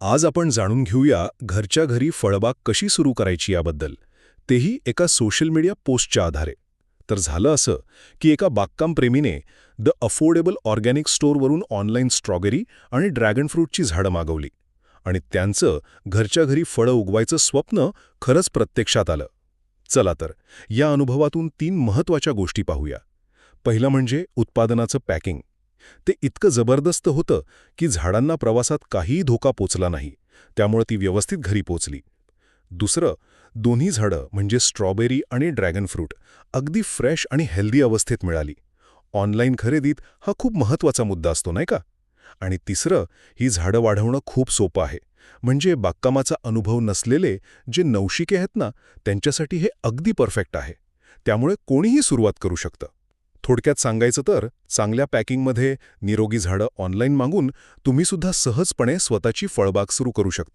आज आपण जाणून घेऊया घरच्या घरी फळबाग कशी सुरू करायची याबद्दल, तेही एका सोशल मीडिया पोस्टच्या आधारे. तर झालं असं की एका बागकामप्रेमीने द अफोर्डेबल ऑर्गॅनिक स्टोअरवरून ऑनलाईन स्ट्रॉबेरी आणि ड्रॅगन फ्रूटची झाडं मागवली आणि त्यांचं घरच्या घरी फळं उगवायचं स्वप्न खरंच प्रत्यक्षात आलं. चला तर या अनुभवातून 3 महत्त्वाच्या गोष्टी पाहूया. पहिलं म्हणजे उत्पादनाचं पॅकिंग. ते इतकं जबरदस्त होतं की झाडांना प्रवासात काहीही धोका पोचला नाही, त्यामुळे ती व्यवस्थित घरी पोचली. दुसरं, दोन्ही झाडं म्हणजे स्ट्रॉबेरी आणि ड्रॅगन फ्रूट अगदी फ्रेश आणि हेल्दी अवस्थेत मिळाली. ऑनलाईन खरेदीत हा खूप महत्त्वाचा मुद्दा असतो नाही का? आणि तिसरं, ही झाडं वाढवणं खूप सोपं आहे. म्हणजे बागकामाचा अनुभव नसलेले जे नवशिके आहेत ना, त्यांच्यासाठी हे अगदी परफेक्ट आहे. त्यामुळे कोणीही सुरुवात करू शकतं. थोडक्यात सांगायचं तर चांगल्या पॅकिंगमध्ये निरोगी झाडं ऑनलाईन मागून तुम्हीसुद्धा सहजपणे स्वतःची फळबाग सुरू करू शकता.